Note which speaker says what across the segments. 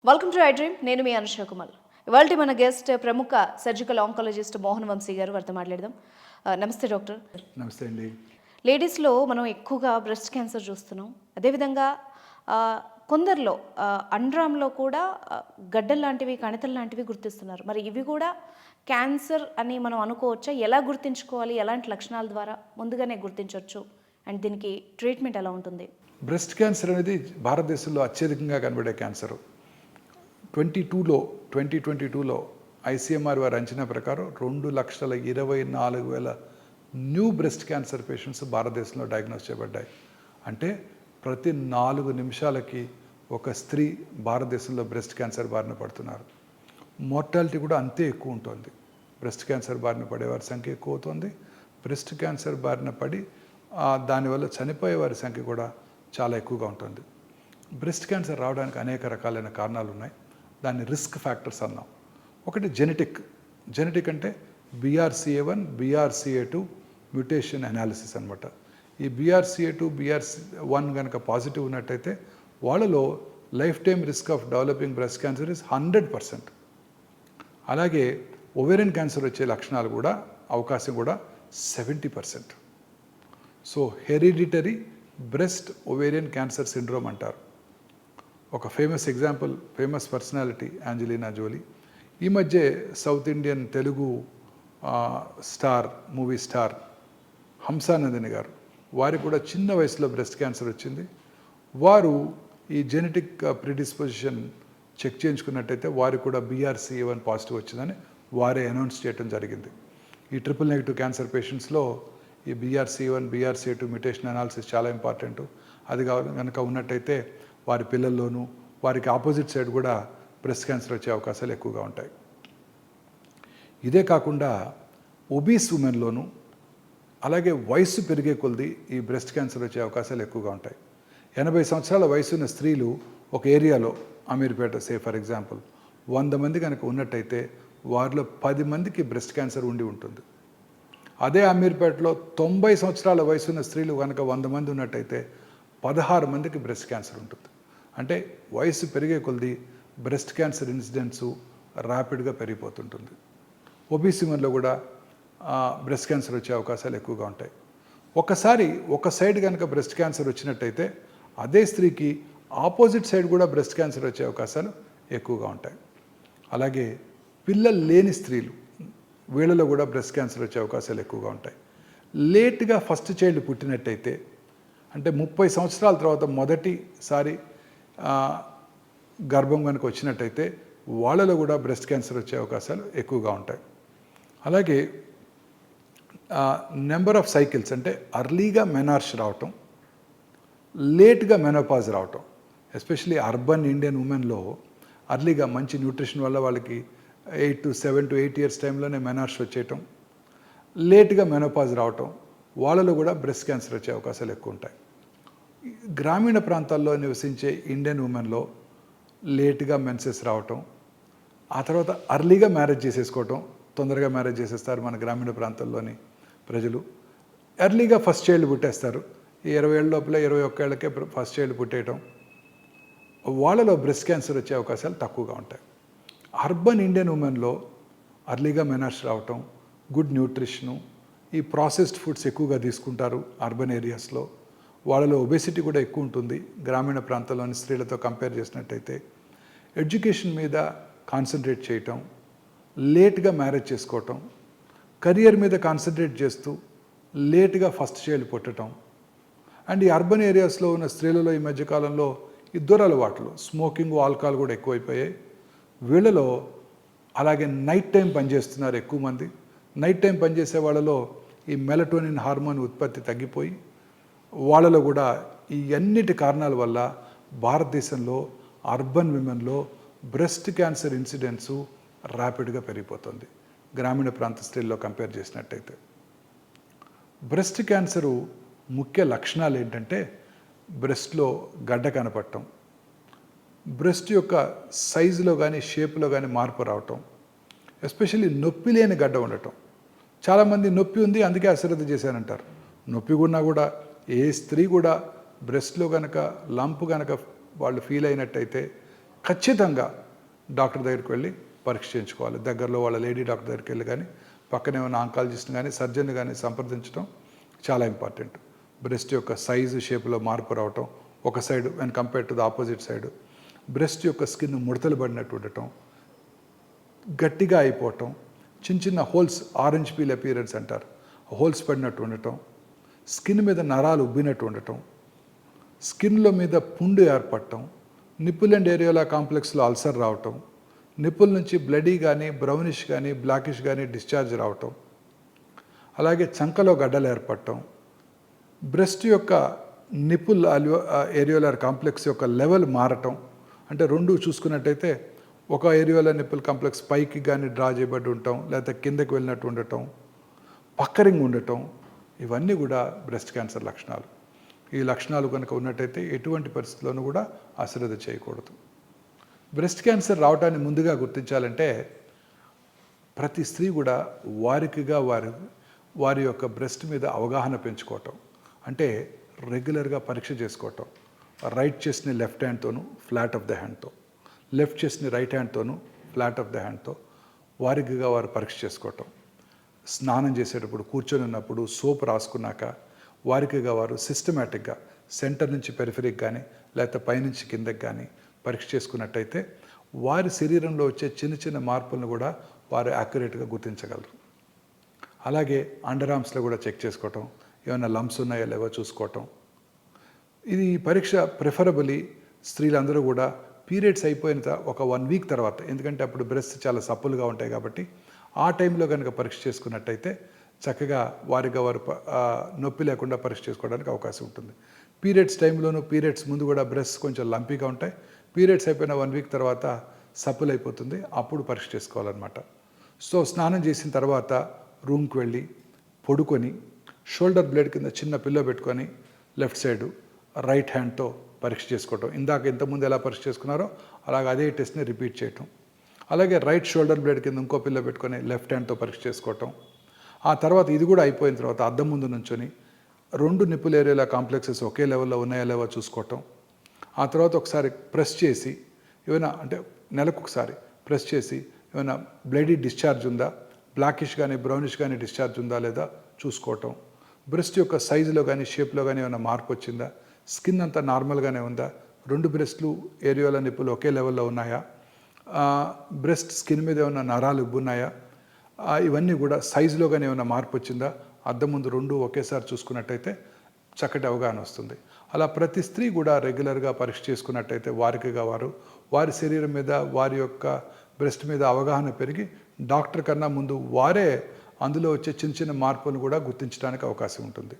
Speaker 1: Welcome to I dream. నేను మీ అనుష కుమార్. ఇవాళ మన గెస్ట్ ప్రముఖ సర్జికల్ ఆంకాలజిస్ట్ మోహన్ వంశీ గారు. వారితో మాట్లాడదాం. నమస్తే డాక్టర్.
Speaker 2: నమస్తే అండి.
Speaker 1: లేడీస్లో మనం ఎక్కువగా బ్రెస్ట్ క్యాన్సర్ చూస్తున్నాం. అదేవిధంగా కొందరిలో అండ్రామ్లో కూడా గడ్డలు లాంటివి, కణితలు లాంటివి గుర్తిస్తున్నారు. మరి ఇవి కూడా క్యాన్సర్ అని మనం అనుకోవచ్చా? ఎలా గుర్తించుకోవాలి? ఎలాంటి లక్షణాల ద్వారా ముందుగానే గుర్తించవచ్చు? అండ్ దీనికి ట్రీట్మెంట్ ఎలా ఉంటుంది?
Speaker 2: బ్రెస్ట్ క్యాన్సర్ అనేది భారతదేశంలో అత్యధికంగా కనబడే క్యాన్సర్. 2022లో ఐసీఎంఆర్ వారి అంచనా ప్రకారం 2,24,000 న్యూ బ్రెస్ట్ క్యాన్సర్ పేషెంట్స్ భారతదేశంలో డయాగ్నోస్ చేయబడ్డాయి. అంటే ప్రతి 4 నిమిషాలకి ఒక స్త్రీ భారతదేశంలో బ్రెస్ట్ క్యాన్సర్ బారిన పడుతున్నారు. మోర్టాలిటీ కూడా అంతే ఎక్కువ ఉంటుంది. బ్రెస్ట్ క్యాన్సర్ బారిన పడేవారి సంఖ్య ఎక్కువ అవుతుంది. బ్రెస్ట్ క్యాన్సర్ బారిన పడి దానివల్ల చనిపోయే వారి సంఖ్య కూడా చాలా ఎక్కువగా ఉంటుంది. బ్రెస్ట్ క్యాన్సర్ రావడానికి అనేక రకాలైన కారణాలు ఉన్నాయి. దాన్ని రిస్క్ ఫ్యాక్టర్స్ అన్నాం. ఒకటి జెనెటిక్ అంటే BRCA1, BRCA2 మ్యూటేషన్ అనాలిసిస్ అనమాట. ఈ BRCA2, BRCA1 కనుక పాజిటివ్ ఉన్నట్టయితే వాళ్ళలో life time risk of developing breast cancer is 100%. అలాగే ఓవేరియన్ క్యాన్సర్ వచ్చే లక్షణాలు కూడా అవకాశం కూడా 70%. So hereditary breast ovarian cancer syndrome అంటారు. ఒక ఫేమస్ పర్సనాలిటీ యాంజెలినా జోలీ. ఈ మధ్య south Indian Telugu movie star Hamsa Nandini గారు, వారికి కూడా చిన్న వయసులో బ్రెస్ట్ క్యాన్సర్ వచ్చింది. వారు ఈ జెనెటిక్ ప్రిడిస్పోజిషన్ చెక్ చేయించుకున్నట్టయితే వారికి కూడా BRCA1 పాజిటివ్ వచ్చిందని వారే అనౌన్స్ చేయడం జరిగింది. ఈ ట్రిపుల్ నెగిటివ్ క్యాన్సర్ పేషెంట్స్లో ఈ BRCA1, BRCA2 మ్యూటేషన్ అనాలిసిస్ చాలా ఇంపార్టెంట్. అది కనుక ఉన్నట్టయితే వారి పిల్లల్లోనూ వారికి ఆపోజిట్ సైడ్ కూడా బ్రెస్ట్ క్యాన్సర్ వచ్చే అవకాశాలు ఎక్కువగా ఉంటాయి. ఇదే కాకుండా ఒబీస్ ఉమెన్లోనూ అలాగే వయస్సు పెరిగే కొలది ఈ బ్రెస్ట్ క్యాన్సర్ వచ్చే అవకాశాలు ఎక్కువగా ఉంటాయి. 80 సంవత్సరాల వయసున్న స్త్రీలు ఒక ఏరియాలో, అమీర్పేట ఫర్ ఎగ్జాంపుల్, 100 మంది కనుక ఉన్నట్టయితే వారిలో 10 మందికి బ్రెస్ట్ క్యాన్సర్ ఉండి ఉంటుంది. అదే అమీర్పేటలో 90 సంవత్సరాల వయసున్న స్త్రీలు కనుక 100 మంది ఉన్నట్టయితే 16 మందికి బ్రెస్ట్ క్యాన్సర్ ఉంటుంది. అంటే వయసు పెరిగే కొలది బ్రెస్ట్ క్యాన్సర్ ఇన్సిడెంట్స్ ర్యాపిడ్గా పెరిగిపోతుంటుంది. ఒబిసిమన్లో కూడా బ్రెస్ట్ క్యాన్సర్ వచ్చే అవకాశాలు ఎక్కువగా ఉంటాయి. ఒకసారి ఒక సైడ్ కనుక బ్రెస్ట్ క్యాన్సర్ వచ్చినట్టయితే అదే స్త్రీకి ఆపోజిట్ సైడ్ కూడా బ్రెస్ట్ క్యాన్సర్ వచ్చే అవకాశాలు ఎక్కువగా ఉంటాయి. అలాగే పిల్లలు లేని స్త్రీలు, వీళ్ళలో కూడా బ్రెస్ట్ క్యాన్సర్ వచ్చే అవకాశాలు ఎక్కువగా ఉంటాయి. లేట్గా ఫస్ట్ చైల్డ్ పుట్టినట్టయితే, అంటే 30 సంవత్సరాల తర్వాత మొదటిసారి గర్భం కనుక వచ్చినట్టయితే వాళ్ళలో కూడా బ్రెస్ట్ క్యాన్సర్ వచ్చే అవకాశాలు ఎక్కువగా ఉంటాయి. అలాగే నెంబర్ ఆఫ్ సైకిల్స్, అంటే అర్లీగా మెనార్ష్ రావటం, లేట్గా మెనోపాజ్ రావటం, ఎస్పెషలీ అర్బన్ ఇండియన్ ఉమెన్లో అర్లీగా మంచి న్యూట్రిషన్ వల్ల వాళ్ళకి 7 to 8 ఇయర్స్ టైంలోనే మెనార్ష్ వచ్చేయటం, లేట్గా మెనోపాజ్ రావటం, వాళ్ళలో కూడా బ్రెస్ట్ క్యాన్సర్ వచ్చే అవకాశాలు ఎక్కువ ఉంటాయి. గ్రామీణ ప్రాంతాల్లో నివసించే ఇండియన్ ఉమెన్లో లేట్గా మెన్సెస్ రావటం, ఆ తర్వాత అర్లీగా మ్యారేజ్ చేసేసుకోవటం, తొందరగా మ్యారేజ్ చేసేస్తారు మన గ్రామీణ ప్రాంతాల్లోని ప్రజలు. ఎర్లీగా ఫస్ట్ చైల్డ్ పుట్టేస్తారు. ఈ 20 ఏళ్ళ లోపల 21 ఏళ్ళకే ఫస్ట్ చైల్డ్ పుట్టేయటం, వాళ్ళలో బ్రెస్ట్ క్యాన్సర్ వచ్చే అవకాశాలు తక్కువగా ఉంటాయి. అర్బన్ ఇండియన్ ఉమెన్లో అర్లీగా మెనార్ష్ రావటం, గుడ్ న్యూట్రిషను, ఈ ప్రాసెస్డ్ ఫుడ్స్ ఎక్కువగా తీసుకుంటారు అర్బన్ ఏరియాస్లో, వాళ్ళలో ఒబెసిటీ కూడా ఎక్కువ ఉంటుంది గ్రామీణ ప్రాంతాల్లోని స్త్రీలతో కంపేర్ చేసినట్టయితే. ఎడ్యుకేషన్ మీద కాన్సన్ట్రేట్ చేయటం, లేట్గా మ్యారేజ్ చేసుకోవటం, కెరియర్ మీద కాన్సన్ట్రేట్ చేస్తూ లేట్గా ఫస్ట్ చైల్డ్ పుట్టడం, అండ్ ఈ అర్బన్ ఏరియాస్లో ఉన్న స్త్రీలలో ఈ మధ్యకాలంలో ఈ దురలవాట్లు, స్మోకింగ్, ఆల్కహాల్ కూడా ఎక్కువైపోయాయి వీళ్ళలో. అలాగే నైట్ టైం పనిచేస్తున్నారు ఎక్కువ మంది. నైట్ టైం పనిచేసే వాళ్ళలో ఈ మెలటోనిన్ హార్మోన్ ఉత్పత్తి తగ్గిపోయి వాళ్ళలో కూడా ఈ అన్నిటి కారణాల వల్ల భారతదేశంలో అర్బన్ విమెన్లో బ్రెస్ట్ క్యాన్సర్ ఇన్సిడెంట్స్ ర్యాపిడ్గా పెరిగిపోతుంది గ్రామీణ ప్రాంత స్త్రీల్లో కంపేర్ చేసినట్టయితే. బ్రెస్ట్ క్యాన్సరు ముఖ్య లక్షణాలు ఏంటంటే బ్రెస్ట్లో గడ్డ కనపడటం, బ్రెస్ట్ యొక్క సైజులో కానీ షేప్లో కానీ మార్పు రావటం, ఎస్పెషల్లీ నొప్పి లేని గడ్డ ఉండటం. చాలామంది నొప్పి ఉంది అందుకే అశ్రద్ధ చేశానంటారు. నొప్పి ఉన్నా కూడా ఏ స్త్రీ కూడా బ్రెస్ట్లో కనుక లంప్ కనుక వాళ్ళు ఫీల్ అయినట్టయితే ఖచ్చితంగా డాక్టర్ దగ్గరికి వెళ్ళి పరీక్ష చేయించుకోవాలి. దగ్గరలో వాళ్ళ లేడీ డాక్టర్ దగ్గరికి వెళ్ళి కానీ, పక్కనే ఉన్న ఆంకాలజిస్ట్ని కానీ, సర్జన్ కానీ సంప్రదించడం చాలా ఇంపార్టెంట్. బ్రెస్ట్ యొక్క సైజు షేప్లో మార్పు రావటం, ఒక side when compare to the opposite side, breast యొక్క స్కిన్ ముడతలు పడినట్టు ఉండటం, గట్టిగా అయిపోవటం, చిన్న చిన్న హోల్స్, ఆరెంజ్ పీల్ అపీరెన్స్ అంటారు, హోల్స్ పడినట్టు ఉండటం, స్కిన్ మీద నరాలు ఉబ్బినట్టు ఉండటం, స్కిన్లో మీద పుండు ఏర్పడటం, నిప్పుల్ అండ్ ఏరియోలా కాంప్లెక్స్లో అల్సర్ రావటం, నిప్పుల నుంచి బ్లడీ కానీ, బ్రౌనిష్ కానీ, బ్లాకిష్ కానీ డిశ్చార్జ్ రావటం, అలాగే చంకలో గడ్డలు ఏర్పడటం, బ్రెస్ట్ యొక్క నిప్పుల్ ఏరియోలర్ కాంప్లెక్స్ యొక్క లెవెల్ మారటం. అంటే రెండు చూసుకున్నట్టయితే ఒక ఏరియోలర్ నిప్పుల్ కాంప్లెక్స్ పైకి కానీ డ్రా చేయబడి ఉండటం, లేకపోతే కిందకి వెళ్ళినట్టు ఉండటం, పక్కరింగ్ ఉండటం, ఇవన్నీ కూడా బ్రెస్ట్ క్యాన్సర్ లక్షణాలు. ఈ లక్షణాలు కనుక ఉన్నట్టయితే ఎటువంటి పరిస్థితుల్లోనూ కూడా అశ్రద్ధ చేయకూడదు. బ్రెస్ట్ క్యాన్సర్ రావడాన్ని ముందుగా గుర్తించాలంటే ప్రతి స్త్రీ కూడా వారికిగా వారి యొక్క బ్రెస్ట్ మీద అవగాహన పెంచుకోవటం. అంటే రెగ్యులర్గా పరీక్ష చేసుకోవటం. రైట్ చెస్ట్ని లెఫ్ట్ హ్యాండ్తోనూ, ఫ్లాట్ ఆఫ్ ద హ్యాండ్తో, లెఫ్ట్ చెస్ట్ని రైట్ హ్యాండ్తోనూ, ఫ్లాట్ ఆఫ్ ద హ్యాండ్తో వారికిగా వారు పరీక్ష చేసుకోవటం. స్నానం చేసేటప్పుడు, కూర్చొని ఉన్నప్పుడు సోప్ రాసుకున్నాక వారికిగా వారు సిస్టమేటిక్గా సెంటర్ నుంచి పెరిఫెరిక్ కానీ, లేకపోతే పైనుంచి కిందకి కానీ పరీక్ష చేసుకున్నట్టయితే వారి శరీరంలో వచ్చే చిన్న చిన్న మార్పులను కూడా వారు యాక్యురేట్గా గుర్తించగలరు. అలాగే అండర్ ఆర్మ్స్లో కూడా చెక్ చేసుకోవటం, ఏమైనా లంప్స్ ఉన్నాయో లేవో చూసుకోవటం. ఇది పరీక్ష ప్రిఫరబుల్లీ స్త్రీలందరూ కూడా పీరియడ్స్ అయిపోయిన ఒక 1 వీక్ తర్వాత, ఎందుకంటే అప్పుడు బ్రెస్ట్ చాలా సప్పులుగా ఉంటాయి కాబట్టి ఆ టైంలో కనుక పరీక్ష చేసుకున్నట్టయితే చక్కగా వారిగా వారు నొప్పి లేకుండా పరీక్ష చేసుకోవడానికి అవకాశం ఉంటుంది. పీరియడ్స్ టైంలోనూ, పీరియడ్స్ ముందు కూడా బ్రెస్ట్ కొంచెం లంపీగా ఉంటాయి. పీరియడ్స్ అయిపోయిన 1 వీక్ తర్వాత సప్పులు అయిపోతుంది, అప్పుడు పరీక్ష చేసుకోవాలన్నమాట. సో స్నానం చేసిన తర్వాత రూమ్కి వెళ్ళి పడుకొని షోల్డర్ బ్లేడ్ కింద చిన్న పిల్లో పెట్టుకొని లెఫ్ట్ సైడు రైట్ హ్యాండ్తో పరీక్ష చేసుకోవటం. ఇంతకుముందు ఎలా పరీక్ష చేసుకున్నారో అలాగే అదే టెస్ట్ని రిపీట్ చేయటం. అలాగే రైట్ షోల్డర్ బ్లేడ్ కింద ఇంకో పిల్లో పెట్టుకొని లెఫ్ట్ హ్యాండ్తో పరీక్ష చేసుకోవటం. ఆ తర్వాత ఇది కూడా అయిపోయిన తర్వాత అద్దం ముందు నుంచొని 2 నిప్పుల్ ఏరియాల కాంప్లెక్సెస్ ఒకే లెవెల్లో ఉన్నాయో లేవో చూసుకోవటం. ఆ తర్వాత ఒకసారి ప్రెస్ చేసి ఏమైనా, అంటే నెలకు ఒకసారి ప్రెస్ చేసి ఏమైనా బ్లడీ డిశ్చార్జ్ ఉందా, బ్లాకిష్ కానీ బ్రౌనిష్ కానీ డిశ్చార్జ్ ఉందా లేదా చూసుకోవటం. బ్రెస్ట్ యొక్క సైజులో కానీ షేప్లో కానీ ఏమైనా మార్పు వచ్చిందా, స్కిన్ అంతా నార్మల్గానే ఉందా, 2 బ్రెస్ట్లు ఏరియాల నిప్పులు ఒకే లెవెల్లో ఉన్నాయా, బ్రెస్ట్ స్కిన్ మీద ఏమైనా నరాలు ఉబ్బున్నాయా, ఇవన్నీ కూడా సైజులో కానీ ఏమైనా మార్పు వచ్చిందా, అద్దం ముందు 2 ఒకేసారి చూసుకున్నట్టయితే చక్కటి అవగాహన వస్తుంది. అలా ప్రతి స్త్రీ కూడా రెగ్యులర్గా పరీక్ష చేసుకున్నట్టయితే వారికిగా వారి శరీరం మీద, వారి యొక్క బ్రెస్ట్ మీద అవగాహన పెరిగి డాక్టర్ కన్నా ముందు వారే అందులో వచ్చే చిన్న చిన్న మార్పులను కూడా గుర్తించడానికి అవకాశం ఉంటుంది.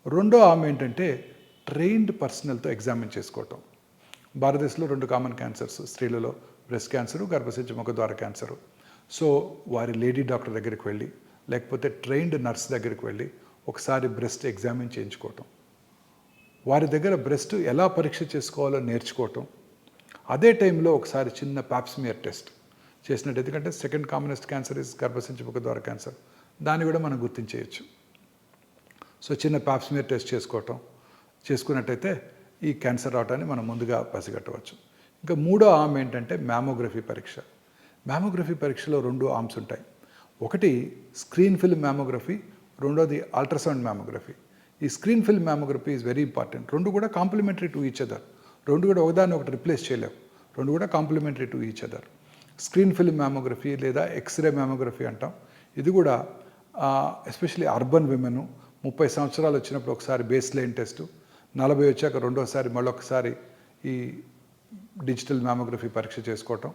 Speaker 2: రెండో ఆమె ఏంటంటే ట్రైన్డ్ పర్సనల్తో ఎగ్జామిన్ చేసుకోవటం. భారతదేశంలో 2 కామన్ క్యాన్సర్స్ స్త్రీలలో, బ్రెస్ట్ క్యాన్సరు, గర్భసంచి ముఖద్వార క్యాన్సరు. సో వారి లేడీ డాక్టర్ దగ్గరికి వెళ్ళి, లేకపోతే ట్రైన్డ్ నర్స్ దగ్గరికి వెళ్ళి ఒకసారి బ్రెస్ట్ ఎగ్జామిన్ చేయించుకోవటం. వారి దగ్గర బ్రెస్ట్ ఎలా పరీక్ష చేసుకోవాలో నేర్చుకోవటం. అదే టైంలో ఒకసారి చిన్న పాప్స్మియర్ టెస్ట్ చేసినట్టు, ఎందుకంటే సెకండ్ కామనెస్ట్ క్యాన్సర్ ఇస్ గర్భసంచి ముఖద్వార క్యాన్సర్, దాన్ని కూడా మనం గుర్తించేయచ్చు. సో చిన్న పాప్స్మియర్ టెస్ట్ చేసుకున్నట్టయితే ఈ క్యాన్సర్ రావటాన్ని మనం ముందుగా పసిగట్టవచ్చు. ఇంకా మూడో ఆర్మ్ ఏంటంటే మ్యామోగ్రఫీ పరీక్ష. మ్యామోగ్రఫీ పరీక్షలో 2 ఆర్మ్స్ ఉంటాయి. ఒకటి స్క్రీన్ ఫిల్మ్ మ్యామోగ్రఫీ, రెండోది అల్ట్రాసౌండ్ మ్యామోగ్రఫీ. ఈ screen film mammography is very important. 2 కూడా కాంప్లిమెంటరీ టు ఈచ్ అదర్. 2 కూడా ఒకదాన్ని ఒకటి రిప్లేస్ చేయలేవు. 2 కూడా complementary to each other. Screen film mammography లేదా ఎక్స్రే మ్యామోగ్రఫీ అంటాం. ఇది కూడా ఎస్పెషలీ అర్బన్ విమెన్ 30 సంవత్సరాలు వచ్చినప్పుడు ఒకసారి బేస్ లైన్ టెస్టు, 40 వచ్చాక రెండోసారి మళ్ళొకసారి ఈ డిజిటల్ మ్యామోగ్రఫీ పరీక్ష చేసుకోవటం.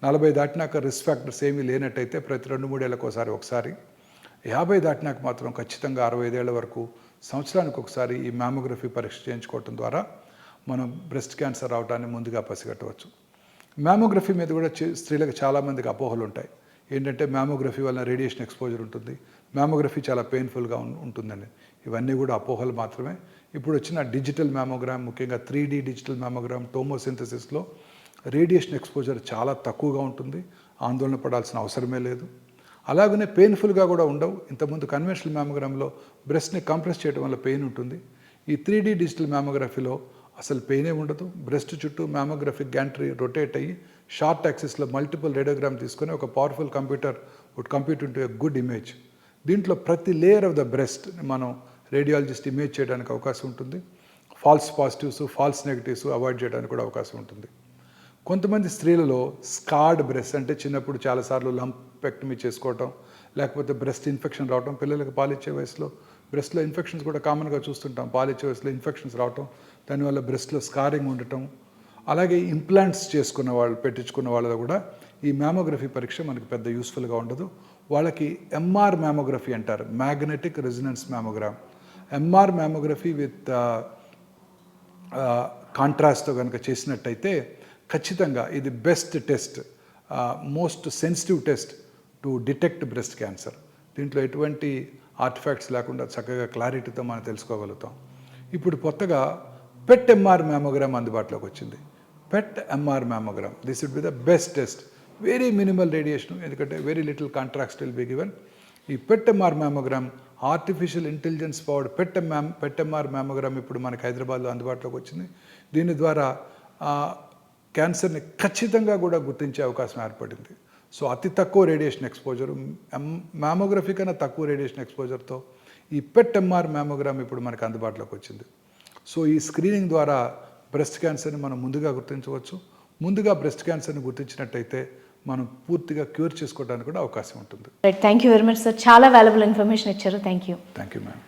Speaker 2: 40 దాటినాక రిస్క్ ఫ్యాక్టర్స్ ఏమీ లేనట్టయితే ప్రతి 2-3 ఏళ్ళకు ఒకసారి, 50 దాటినాక మాత్రం ఖచ్చితంగా 65 ఏళ్ల వరకు సంవత్సరానికి ఒకసారి ఈ మ్యామోగ్రఫీ పరీక్ష చేయించుకోవటం ద్వారా మనం బ్రెస్ట్ క్యాన్సర్ రావడాన్ని ముందుగా పసిగట్టవచ్చు. మ్యామోగ్రఫీ మీద కూడా స్త్రీలకు చాలామందికి అపోహలు ఉంటాయి. ఏంటంటే మ్యామోగ్రఫీ వల్ల రేడియేషన్ ఎక్స్పోజర్ ఉంటుంది, మ్యామోగ్రఫీ చాలా పెయిన్ఫుల్గా ఉంటుందని. ఇవన్నీ కూడా అపోహలు మాత్రమే. ఇప్పుడు వచ్చిన డిజిటల్ మ్యామోగ్రామ్, ముఖ్యంగా 3D డిజిటల్ మ్యామోగ్రామ్ టోమోసింథసిస్లో రేడియేషన్ ఎక్స్పోజర్ చాలా తక్కువగా ఉంటుంది, ఆందోళన పడాల్సిన అవసరమే లేదు. అలాగనే పెయిన్ఫుల్గా కూడా ఉండవు. ఇంతకుముందు కన్వెన్షనల్ మ్యామోగ్రామ్లో బ్రెస్ట్ని కంప్రెస్ చేయడం వల్ల పెయిన్ ఉంటుంది. ఈ 3D డిజిటల్ మ్యామోగ్రఫీలో అసలు పెయినే ఉండదు. బ్రెస్ట్ చుట్టూ మ్యామోగ్రఫిక్ గ్యాంట్రీ రొటేట్ అయ్యి షార్ట్ యాక్సిస్లో మల్టిపుల్ రేడియోగ్రామ్ తీసుకొని ఒక powerful computer would compute into a good image. దీంట్లో ప్రతి లేయర్ ఆఫ్ ద బ్రెస్ట్ మనం రేడియాలజిస్ట్ ఇమేజ్ చేయడానికి అవకాశం ఉంటుంది. False positives, false negatives avoid చేయడానికి కూడా అవకాశం ఉంటుంది. కొంతమంది స్త్రీలలో స్కార్డ్ బ్రెస్ట్ అంటే చిన్నప్పుడు చాలాసార్లు లంపెక్టమీ చేసుకోవటం, లేకపోతే బ్రెస్ట్ ఇన్ఫెక్షన్ రావటం, పిల్లలకు పాలిచ్చే వయసులో బ్రెస్ట్లో ఇన్ఫెక్షన్స్ కూడా కామన్గా చూస్తుంటాం. పాలిచ్చే వయసులో ఇన్ఫెక్షన్స్ రావటం, దానివల్ల బ్రెస్ట్లో స్కారింగ్ ఉండటం, అలాగే ఇంప్లాంట్స్ చేసుకున్న వాళ్ళు, పెట్టించుకున్న వాళ్ళలో కూడా ఈ మ్యామోగ్రఫీ పరీక్ష మనకు పెద్ద యూస్ఫుల్గా ఉండదు. వాళ్ళకి ఎంఆర్ మ్యామోగ్రఫీ అంటారు, magnetic resonance mammogram. MR mammography with కాంట్రాస్ట్తో కనుక చేసినట్టయితే ఖచ్చితంగా ఇది best test, most sensitive test to detect breast cancer. దీంట్లో ఎటువంటి ఆర్టిఫాక్ట్స్ లేకుండా చక్కగా క్లారిటీతో మనం తెలుసుకోగలుగుతాం. ఇప్పుడు కొత్తగా పెట్ ఎంఆర్ మ్యామోగ్రామ్ అందుబాటులోకి వచ్చింది. PET MR mammogram, this would be the best test. Very minimal radiation, ఎందుకంటే very little contrast will be given. ఈ PET MR mammogram, artificial intelligence powered PET MR mammogram ఇప్పుడు మనకి హైదరాబాద్లో అందుబాటులోకి వచ్చింది. దీని ద్వారా క్యాన్సర్ని ఖచ్చితంగా కూడా గుర్తించే అవకాశం ఏర్పడింది. సో అతి తక్కువ రేడియేషన్ ఎక్స్పోజర్, మ్యామోగ్రఫీ కన్నా తక్కువ రేడియేషన్ ఎక్స్పోజర్తో ఈ పెట్ ఎంఆర్ మ్యామోగ్రామ్ ఇప్పుడు మనకు అందుబాటులోకి వచ్చింది. సో ఈ స్క్రీనింగ్ ద్వారా బ్రెస్ట్ క్యాన్సర్ని మనం ముందుగా గుర్తించవచ్చు. ముందుగా బ్రెస్ట్ క్యాన్సర్ని గుర్తించినట్టయితే మనం పూర్తిగా క్యూర్ చేసుకోవడానికి కూడా అవకాశం ఉంటుంది.
Speaker 1: Thank you very much sir, చాలా వాల్యుబుల్ ఇన్ఫర్మేషన్ ఇచ్చారు. Thank you.
Speaker 2: Thank you ma'am.